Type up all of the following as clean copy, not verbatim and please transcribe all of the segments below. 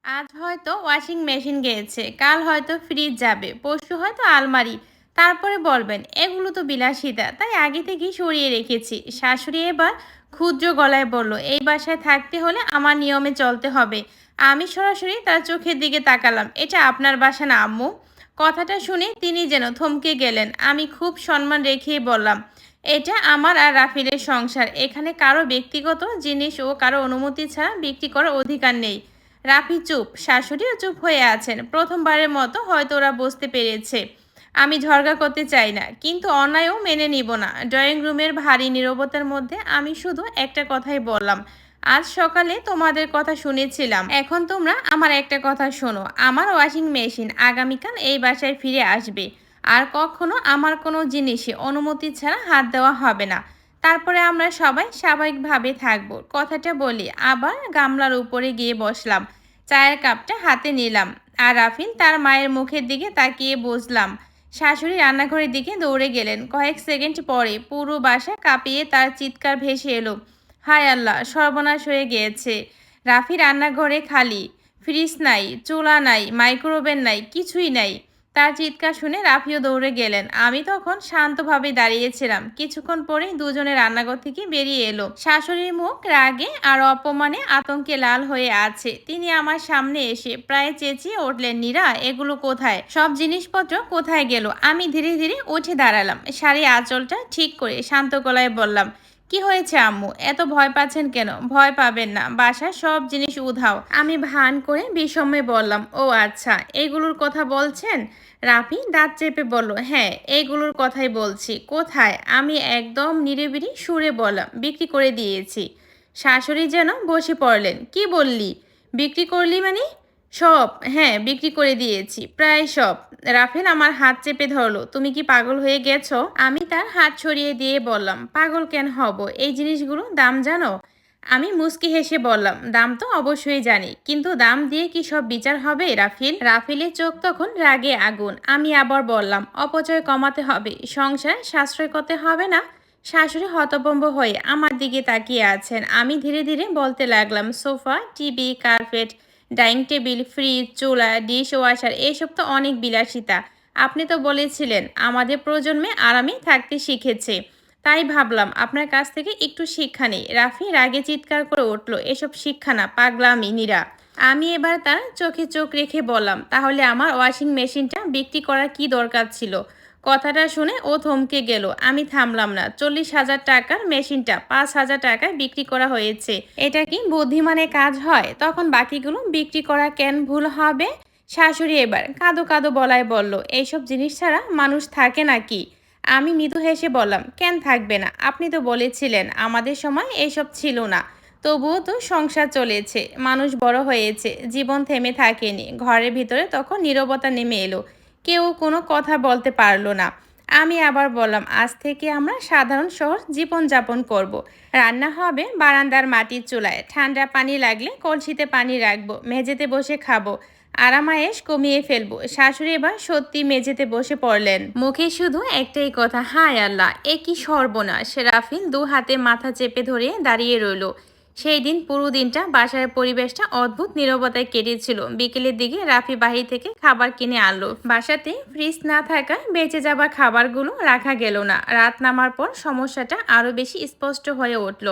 আজ হয়তো washing machine গিয়েছে, কাল হয়তো ফ্রিজ যাবে, পরশু হয়তো আলমারি। তারপরে বলবেন এগুলো তো বিলাসিতা, তাই আগে থেকেই সরিয়ে রেখেছি। শাশুড়ি এবার ক্ষুদ্র গলায় বলল, এই বাসায় থাকতে হলে আমার নিয়মে চলতে হবে। আমি সরাসরি তার চোখের দিকে তাকালাম। এটা আপনার বাসা না আম্মু? কথাটা শুনে তিনি যেন থমকে গেলেন। আমি খুব সম্মান রেখেই বললাম, এটা আমার আর রাফিলের সংসার। এখানে কারো ব্যক্তিগত জিনিস ও কারো অনুমতি ছাড়া বিক্রি করার অধিকার নেই। রাফি চুপ, শাশুড়িও চুপ হয়ে আছেন। প্রথমবারের মতো হয়তো ওরা বুঝতে পেরেছে আমি ঝগড়া করতে চাই না, কিন্তু অন্যায়ও মেনে নিব না। ড্রয়িং রুমের ভারী নীরবতার মধ্যে আমি শুধু একটা কথাই বললাম, আজ সকালে তোমাদের কথা শুনেছিলাম, এখন তোমরা আমার একটা কথা শোনো। আমার ওয়াশিং মেশিন আগামীকাল এই বাসায় ফিরে আসবে, আর কখনো আমার কোনো জিনিসে অনুমতি ছাড়া হাত দেওয়া হবে না। তারপরে আমরা সবাই স্বাভাবিকভাবে থাকবো। কথাটা বলি আবার গামলার উপরে গিয়ে বসলাম। চায়ের কাপটা হাতে নিলাম। আর রাফিন তার মায়ের মুখের দিকে তাকিয়ে বুঝলাম। শাশুড়ি রান্নাঘরের দিকে দৌড়ে গেলেন। কয়েক সেকেন্ড পরে পুরো বাসা কাঁপিয়ে তার চিৎকার ভেসে এলো, হায় আল্লাহ, সর্বনাশ হয়ে গিয়েছে। রাফি রান্নাঘরে খালি, ফ্রিজ নাই, চুলা নাই, মাইক্রোওভেন নাই, কিছুই নাই। তার চিৎকার শুনে রাফিও দৌড়ে গেলেন। আমি তখন শান্তভাবে দাঁড়িয়েছিলাম। কিছুক্ষণ পরেই দুজনে রান্নাঘর থেকে বেরিয়ে এলো। শাশুড়ির মুখ রাগে আর অপমানে আতঙ্কে লাল হয়ে আছে। তিনি আমার সামনে এসে প্রায় চেঁচিয়ে উঠলেন, নীরা, এগুলো কোথায়? সব জিনিসপত্র কোথায় গেল? আমি ধীরে ধীরে উঠে দাঁড়ালাম। শাড়ি আঁচলটা ঠিক করে শান্ত গলায় বললাম, কি হয়েছে আম্মু? এত ভয় পাচ্ছেন কেন? ভয় পাবেন না, বাসার সব জিনিস উধাও। আমি ভান করে বিষমে বললাম, ও আচ্ছা, এইগুলোর কথা বলছেন? রাফি দাঁত চেপে বলল, হ্যাঁ, এইগুলোর কথাই বলছি। কোথায়? আমি একদম নিরিবিলি সুরে বললাম, বিক্রি করে দিয়েছি। শাশুড়ি যেন বসে পড়লেন। কি বললি? বিক্রি করলি মানে? সব। হ্যাঁ, বিক্রি করে দিয়েছি, প্রায় সব। রাফেল আমার হাত চেপে ধরলো, তুমি কি পাগল হয়ে গেছো? আমি তার হাত ছড়িয়ে দিয়ে বললাম, পাগল কেন হব? এই জিনিসগুলো দাম জানো? আমি মুচকি হেসে বললাম, দাম তো অবশ্যই জানি, কিন্তু দাম দিয়ে কি সব বিচার হবে রাফিল? রাফিলের চোখ তখন রাগে আগুন। আমি আবার বললাম, অপচয় কমাতে হবে, সংসার সাশ্রয় করতে হবে না। শাশুড়ি হতভম্ব হয়ে আমার দিকে তাকিয়ে আছেন। আমি ধীরে ধীরে বলতে লাগলাম, sofa, TV, carpet, dining table, fridge, চুলা, ডিশ ওয়াশার, এসব তো অনেক বিলাসিতা। আপনি তো বলেছিলেন আমাদের প্রজন্মে আরামে থাকতে শিখেছে, তাই ভাবলাম আপনার কাছ থেকে একটু শিক্ষা নেই। রাফি রাগে চিৎকার করে উঠল, এসব শিক্ষা না, পাগলামি নীরা। আমি এবার তার চোখে চোখ রেখে বললাম, তাহলে আমার ওয়াশিং মেশিনটা বিক্রি করার কি দরকার ছিল? কথাটা শুনে ও থমকে গেল। আমি থামলাম না। 40,000 টাকার মেশিনটা 5,000 টাকায় বিক্রি করা হয়েছে। এটা কি বুদ্ধিমানের কাজ হয়? তখন বাকিগুলো বিক্রি করা কেন ভুল হবে? শাশুড়ি এবার কাঁদো কাঁদো বলায় বলল, এইসব জিনিস ছাড়া মানুষ থাকে নাকি? আমি মৃদু হেসে বললাম, কেন থাকবে না? আপনি তো বলেছিলেন আমাদের সময় এইসব ছিল না। তবুও তো সংসার চলেছে, মানুষ বড় হয়েছে, জীবন থেমে থাকেনি। ঘরের ভিতরে তখন নীরবতা নেমে এলো। কেউ কোনো কথা বলতে পারলো না। আমি আবার বললাম, আজ থেকে আমরা সাধারণ সহজ জীবনযাপন করব। রান্না হবে বারান্দার মাটির চুলায়, ঠান্ডা পানি লাগলে কলসিতে পানি রাখবো, মেঝেতে বসে খাবো, আরামায়েশ কমিয়ে ফেলবো। শাশুড়ি এবার সত্যি মেঝেতে বসে পড়লেন। মুখে শুধু একটাই কথা, হায় আল্লাহ, এ কি সর্বনাশ! রাফিল দু হাতে মাথা চেপে ধরে দাঁড়িয়ে রইল। সেই দিন পুরো দিনটা বাসার পরিবেশটা অদ্ভুত নীরবতায় কেটেছিল। বিকেলের দিকে রাফি বাহির থেকে খাবার কিনে আনলো। বাসাতে ফ্রিজ না থাকায় বেঁচে যাওয়া খাবারগুলো রাখা গেল না। রাত নামার পর সমস্যাটা আরো বেশি স্পষ্ট হয়ে উঠল।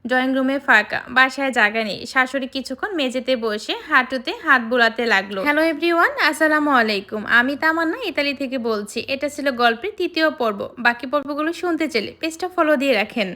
ড্রয়িং রুমে ফাঁকা, বাসায় জায়গা নেই। শাশুড়ি কিছুক্ষণ মেঝেতে বসে হাঁটুতে হাত বুলাতে লাগলো। হ্যালো এভরিওয়ান, আসসালামু আলাইকুম। আমি তামান্না ইতালি থেকে বলছি। এটা ছিল গল্পের তৃতীয় পর্ব। বাকি পর্বগুলো শুনতে চাইলে পেজটা ফলো দিয়ে রাখেন।